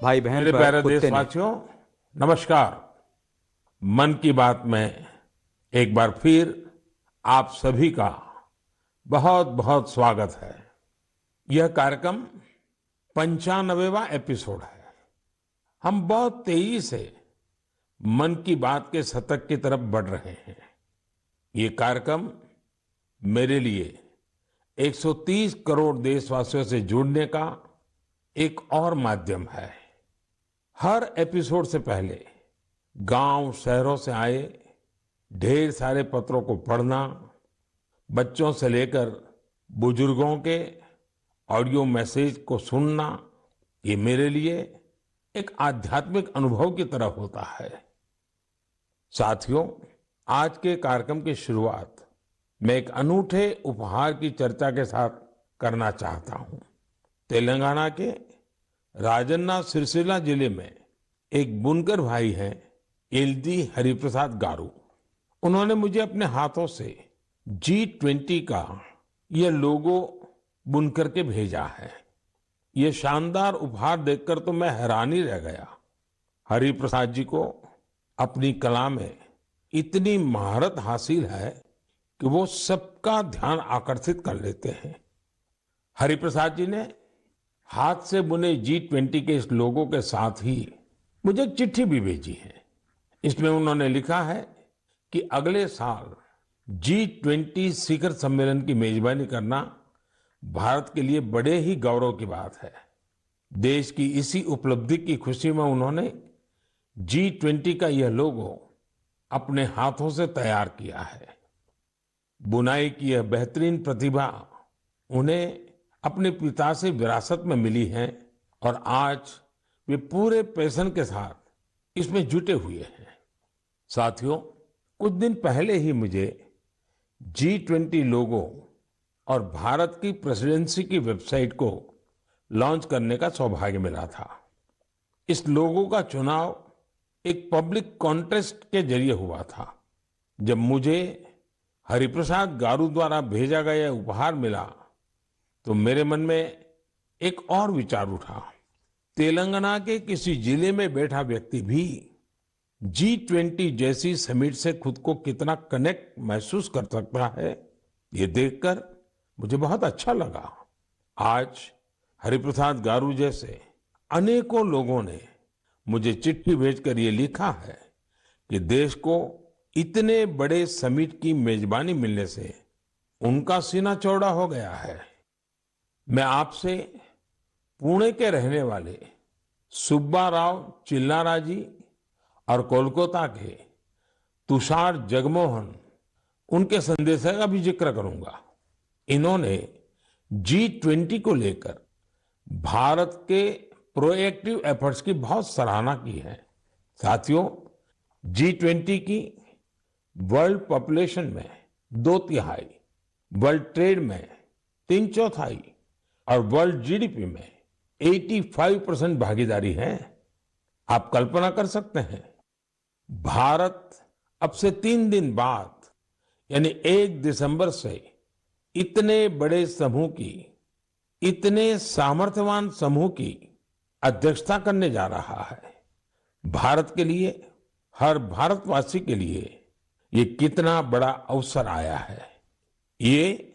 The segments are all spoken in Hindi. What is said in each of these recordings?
भाई बहन मेरे पर प्यारे कुत्ते ने। देशवासियों, नमस्कार। मन की बात में एक बार फिर आप सभी का बहुत बहुत स्वागत है। यह कार्यक्रम 95वां एपिसोड है। हम बहुत तेजी से मन की बात के शतक की तरफ बढ़ रहे हैं। ये कार्यक्रम मेरे लिए 130 करोड़ देशवासियों से जुड़ने का एक और माध्यम है। हर एपिसोड से पहले गांव शहरों से आए ढेर सारे पत्रों को पढ़ना, बच्चों से लेकर बुजुर्गों के ऑडियो मैसेज को सुनना, ये मेरे लिए एक आध्यात्मिक अनुभव की तरह होता है। साथियों, आज के कार्यक्रम की शुरुआत मैं एक अनूठे उपहार की चर्चा के साथ करना चाहता हूं। तेलंगाना के राजन्ना सिरसिल्ला जिले में एक बुनकर भाई हैं, एलदी हरिप्रसाद गारू। उन्होंने मुझे अपने हाथों से G20 का यह लोगो बुन करके भेजा है। ये शानदार उपहार देखकर तो मैं हैरान ही रह गया। हरिप्रसाद जी को अपनी कला में इतनी महारत हासिल है कि वो सबका ध्यान आकर्षित कर लेते हैं। हरिप्रसाद जी ने हाथ से बुने G20 के इस लोगो के साथ ही मुझे एक चिट्ठी भी भेजी है। इसमें उन्होंने लिखा है कि अगले साल G20 शिखर सम्मेलन की मेजबानी करना भारत के लिए बड़े ही गौरव की बात है। देश की इसी उपलब्धि की खुशी में उन्होंने G20 का यह लोगो अपने हाथों से तैयार किया है। बुनाई की यह बेहतरीन प्रतिभा उन्हें अपने पिता से विरासत में मिली है और आज वे पूरे पैशन के साथ इसमें जुटे हुए हैं। साथियों, कुछ दिन पहले ही मुझे G20 लोगो और भारत की प्रेसिडेंसी की वेबसाइट को लॉन्च करने का सौभाग्य मिला था। इस लोगो का चुनाव एक पब्लिक कॉन्टेस्ट के जरिए हुआ था। जब मुझे हरिप्रसाद गारू द्वारा भेजा गया उपहार मिला तो मेरे मन में एक और विचार उठा। तेलंगाना के किसी जिले में बैठा व्यक्ति भी G20 जैसी समिट से खुद को कितना कनेक्ट महसूस कर सकता है, ये देखकर मुझे बहुत अच्छा लगा। आज हरिप्रसाद गारू जैसे अनेकों लोगों ने मुझे चिट्ठी भेजकर ये लिखा है कि देश को इतने बड़े समिट की मेजबानी मिलने से उनका सीना चौड़ा हो गया है। मैं आपसे पुणे के रहने वाले सुब्बा राव चिल्लारा जी और कोलकाता के तुषार जगमोहन, उनके संदेश का भी जिक्र करूंगा। इन्होंने G20 को लेकर भारत के प्रोएक्टिव एफर्ट्स की बहुत सराहना की है। साथियों, G20 की वर्ल्ड पॉपुलेशन में 2/3, वर्ल्ड ट्रेड में 3/4 और वर्ल्ड जीडीपी में 85% भागीदारी है। आप कल्पना कर सकते हैं, भारत अब से 3 दिन बाद यानी 1 दिसंबर से इतने बड़े समूह की, इतने सामर्थ्यवान समूह की अध्यक्षता करने जा रहा है। भारत के लिए, हर भारतवासी के लिए ये कितना बड़ा अवसर आया है। ये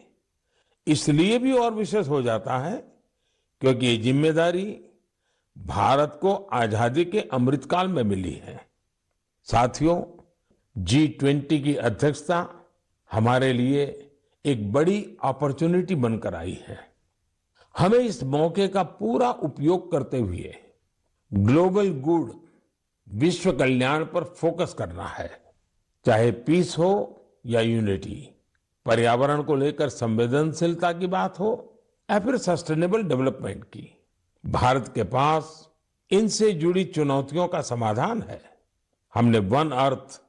इसलिए भी और विशेष हो जाता है क्योंकि ये जिम्मेदारी भारत को आजादी के अमृतकाल में मिली है। साथियों, G20 की अध्यक्षता हमारे लिए एक बड़ी अपॉर्चुनिटी बनकर आई है। हमें इस मौके का पूरा उपयोग करते हुए ग्लोबल गुड, विश्व कल्याण पर फोकस करना है। चाहे पीस हो या यूनिटी, पर्यावरण को लेकर संवेदनशीलता की बात हो या फिर सस्टेनेबल डेवलपमेंट की, भारत के पास इनसे जुड़ी चुनौतियों का समाधान है। हमने one earth,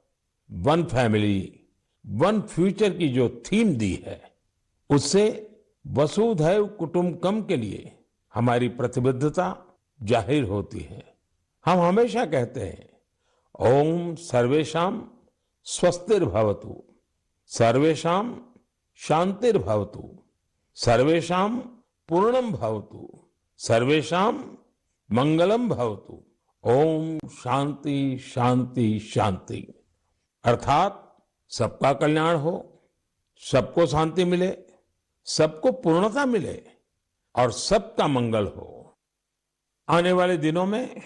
one family, one future की जो थीम दी है, उससे वसुधैव कुटुंबकम के लिए हमारी प्रतिबद्धता जाहिर होती है। हम हमेशा कहते हैं, ओम सर्वेषाम स्वस्तिर्भवतु, सर्वेषाम शांतिर्भवतु, सर्वेषाम पूर्णम भवतु, सर्वेषाम मंगलम भवतु। ओम शांति शांति शांति। अर्थात सबका कल्याण हो, सबको शांति मिले, सबको पूर्णता मिले और सबका मंगल हो। आने वाले दिनों में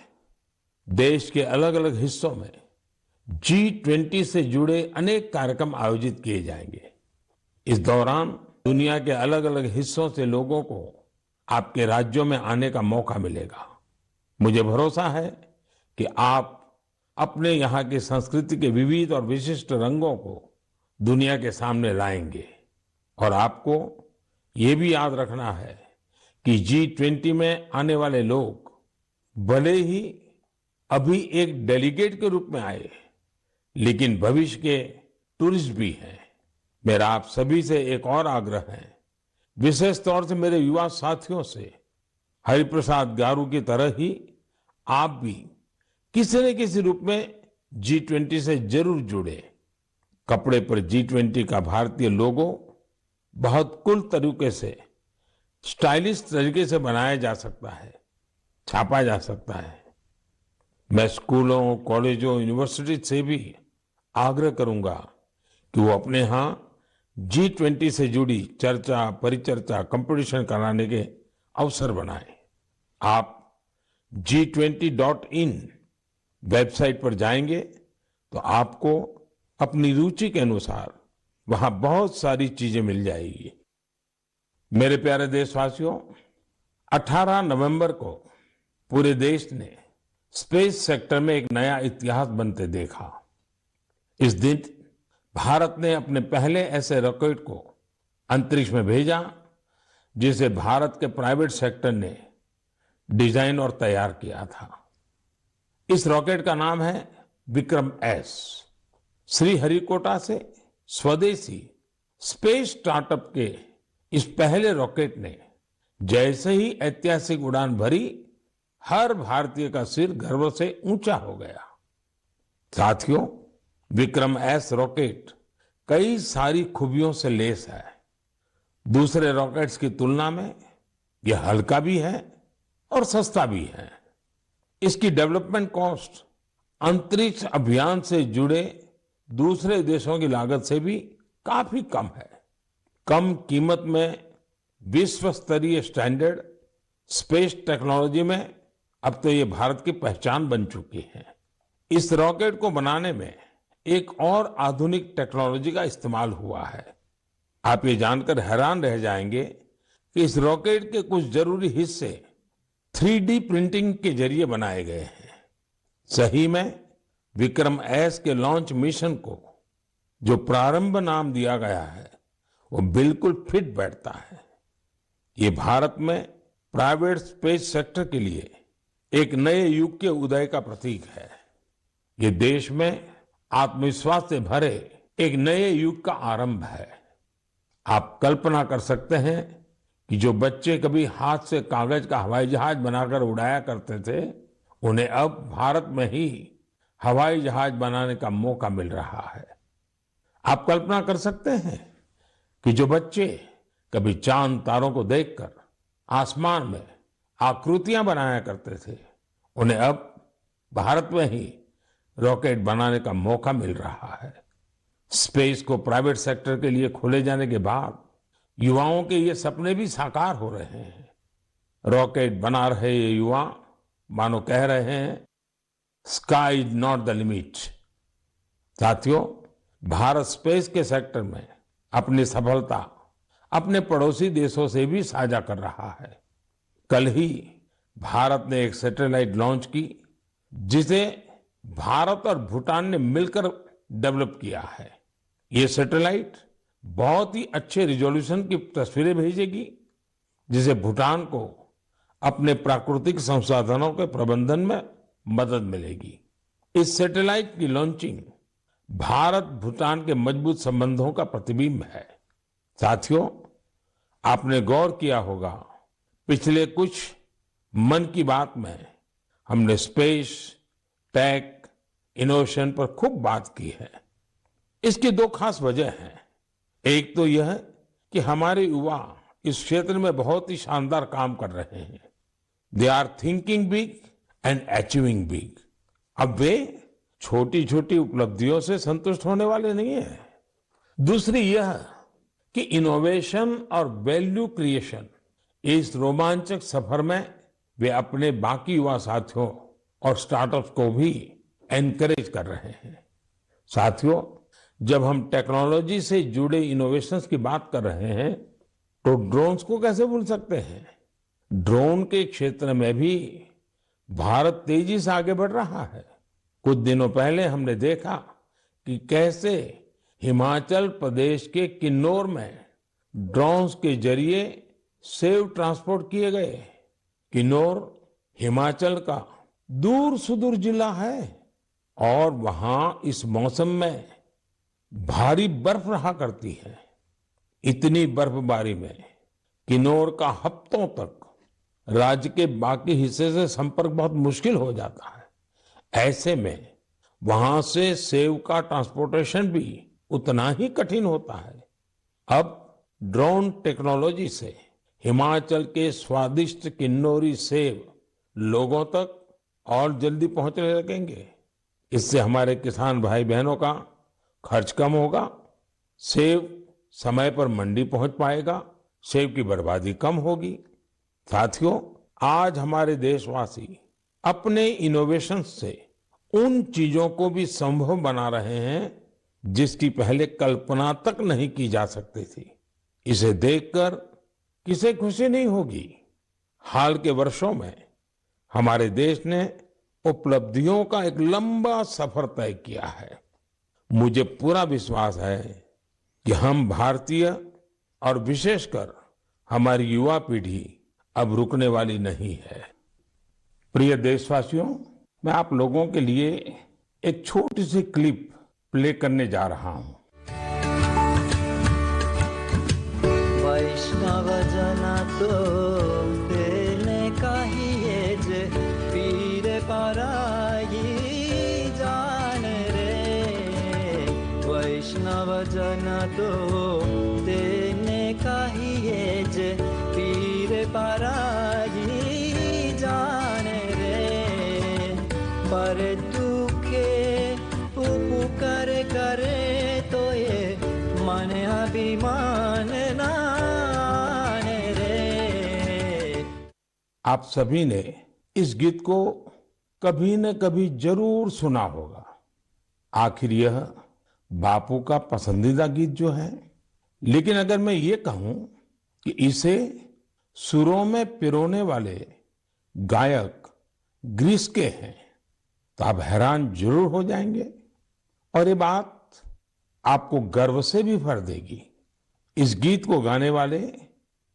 देश के अलग अलग हिस्सों में G20 से जुड़े अनेक कार्यक्रम आयोजित किए जाएंगे। इस दौरान दुनिया के अलग अलग हिस्सों से लोगों को आपके राज्यों में आने का मौका मिलेगा। मुझे भरोसा है कि आप अपने यहाँ की संस्कृति के विविध और विशिष्ट रंगों को दुनिया के सामने लाएंगे। और आपको ये भी याद रखना है कि G20 में आने वाले लोग भले ही अभी एक डेलीगेट के रूप में आए, लेकिन भविष्य के टूरिस्ट भी हैं। मेरा आप सभी से एक और आग्रह है, विशेष तौर से मेरे युवा साथियों से, हरिप्रसाद गारू की तरह ही आप भी किसी न किसी रूप में G20 से जरूर जुड़े। कपड़े पर G20 का भारतीय लोगो बहुत कूल तरीके से, स्टाइलिश तरीके से बनाया जा सकता है, छापा जा सकता है। मैं स्कूलों, कॉलेजों, यूनिवर्सिटी से भी आग्रह करूंगा कि वो अपने यहाँ G20 से जुड़ी चर्चा, परिचर्चा, कंपटीशन कराने के अवसर बनाएं। आप G20.in वेबसाइट पर जाएंगे तो आपको अपनी रुचि के अनुसार वहां बहुत सारी चीजें मिल जाएगी। मेरे प्यारे देशवासियों, 18 नवंबर को पूरे देश ने स्पेस सेक्टर में एक नया इतिहास बनते देखा। इस दिन भारत ने अपने पहले ऐसे रॉकेट को अंतरिक्ष में भेजा जिसे भारत के प्राइवेट सेक्टर ने डिजाइन और तैयार किया था। इस रॉकेट का नाम है विक्रम एस। श्रीहरिकोटा से स्वदेशी स्पेस स्टार्टअप के इस पहले रॉकेट ने जैसे ही ऐतिहासिक उड़ान भरी, हर भारतीय का सिर गर्व से ऊंचा हो गया। साथियों, विक्रम एस रॉकेट कई सारी खूबियों से लेस है। दूसरे रॉकेट्स की तुलना में यह हल्का भी है और सस्ता भी है। इसकी डेवलपमेंट कॉस्ट अंतरिक्ष अभियान से जुड़े दूसरे देशों की लागत से भी काफी कम है। कम कीमत में विश्व स्तरीय स्टैंडर्ड स्पेस टेक्नोलॉजी में अब तो ये भारत की पहचान बन चुकी है। इस रॉकेट को बनाने में एक और आधुनिक टेक्नोलॉजी का इस्तेमाल हुआ है। आप ये जानकर हैरान रह जाएंगे कि इस रॉकेट के कुछ जरूरी हिस्से 3D प्रिंटिंग के जरिए बनाए गए हैं। सही में विक्रम एस के लॉन्च मिशन को जो प्रारंभ नाम दिया गया है, वो बिल्कुल फिट बैठता है। ये भारत में प्राइवेट स्पेस सेक्टर के लिए एक नए युग के उदय का प्रतीक है। ये देश में आत्मविश्वास से भरे एक नए युग का आरंभ है। आप कल्पना कर सकते हैं कि जो बच्चे कभी हाथ से कागज का हवाई जहाज बनाकर उड़ाया करते थे, उन्हें अब भारत में ही हवाई जहाज बनाने का मौका मिल रहा है। आप कल्पना कर सकते हैं कि जो बच्चे कभी चांद तारों को देखकर आसमान में आकृतियां बनाया करते थे, उन्हें अब भारत में ही रॉकेट बनाने का मौका मिल रहा है। स्पेस को प्राइवेट सेक्टर के लिए खोले जाने के बाद युवाओं के ये सपने भी साकार हो रहे हैं। रॉकेट बना रहे ये युवा मानो कह रहे हैं, sky is not the limit. साथियों, भारत स्पेस के सेक्टर में अपनी सफलता अपने पड़ोसी देशों से भी साझा कर रहा है। कल ही भारत ने एक सैटेलाइट लॉन्च की जिसे भारत और भूटान ने मिलकर डेवलप किया है। ये सैटेलाइट बहुत ही अच्छे रिजोल्यूशन की तस्वीरें भेजेगी, जिसे भूटान को अपने प्राकृतिक संसाधनों के प्रबंधन में मदद मिलेगी। इस सैटेलाइट की लॉन्चिंग भारत भूटान के मजबूत संबंधों का प्रतिबिंब है। साथियों, आपने गौर किया होगा, पिछले कुछ मन की बात में हमने स्पेस, टेक, इनोवेशन पर खूब बात की है। इसकी दो खास वजह हैं। एक तो यह कि हमारे युवा इस क्षेत्र में बहुत ही शानदार काम कर रहे हैं। They are thinking big and achieving big. अब वे छोटी छोटी उपलब्धियों से संतुष्ट होने वाले नहीं है। दूसरी यह कि इनोवेशन और वैल्यू क्रिएशन, इस रोमांचक सफर में वे अपने बाकी युवा साथियों और स्टार्टअप्स को भी एनकरेज कर रहे हैं। साथियों, जब हम टेक्नोलॉजी से जुड़े इनोवेशंस की बात कर रहे हैं तो ड्रोन्स को कैसे भूल सकते हैं। ड्रोन के क्षेत्र में भी भारत तेजी से आगे बढ़ रहा है। कुछ दिनों पहले हमने देखा कि कैसे हिमाचल प्रदेश के किन्नौर में ड्रोन्स के जरिए सेव ट्रांसपोर्ट किए गए। किन्नौर हिमाचल का दूर सुदूर जिला है और वहां इस मौसम में भारी बर्फ रहा करती है। इतनी बर्फबारी में किन्नौर का हफ्तों तक राज्य के बाकी हिस्से से संपर्क बहुत मुश्किल हो जाता है। ऐसे में वहां से सेव का ट्रांसपोर्टेशन भी उतना ही कठिन होता है। अब ड्रोन टेक्नोलॉजी से हिमाचल के स्वादिष्ट किन्नौरी सेव लोगों तक और जल्दी पहुंचने लगेंगे। इससे हमारे किसान भाई बहनों का खर्च कम होगा, सेव समय पर मंडी पहुंच पाएगा, सेव की बर्बादी कम होगी। साथियों, आज हमारे देशवासी अपने इनोवेशन से उन चीजों को भी संभव बना रहे हैं जिसकी पहले कल्पना तक नहीं की जा सकती थी। इसे देखकर किसे खुशी नहीं होगी। हाल के वर्षों में हमारे देश ने उपलब्धियों का एक लंबा सफर तय किया है। मुझे पूरा विश्वास है कि हम भारतीय और विशेषकर हमारी युवा पीढ़ी अब रुकने वाली नहीं है। प्रिय देशवासियों, मैं आप लोगों के लिए एक छोटी सी क्लिप प्ले करने जा रहा हूं। वैष्णव जना तो तेने कहिए जे पीर पराई जान रे। वैष्णव जना तो तेने कहिए जे पीर पराई जान रे। पर दुखे उपकार करे तो ये मन अभिमान नान रे। आप सभी ने इस गीत को कभी न कभी जरूर सुना होगा। आखिर यह बापू का पसंदीदा गीत जो है। लेकिन अगर मैं ये कहूं कि इसे सुरों में पिरोने वाले गायक ग्रीस के हैं तो आप हैरान जरूर हो जाएंगे और ये बात आपको गर्व से भी भर देगी। इस गीत को गाने वाले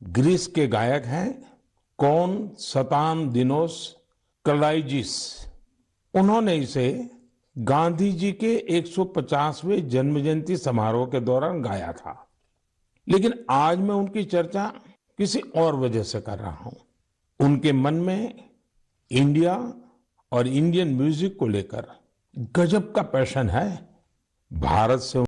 ग्रीस के गायक हैं कोनस्टांतिनोस कलाइजिस। उन्होंने इसे गांधी जी के 150वें जन्म जयंती समारोह के दौरान गाया था। लेकिन आज मैं उनकी चर्चा किसी और वजह से कर रहा हूं। उनके मन में इंडिया और इंडियन म्यूजिक को लेकर गजब का पैशन है। भारत से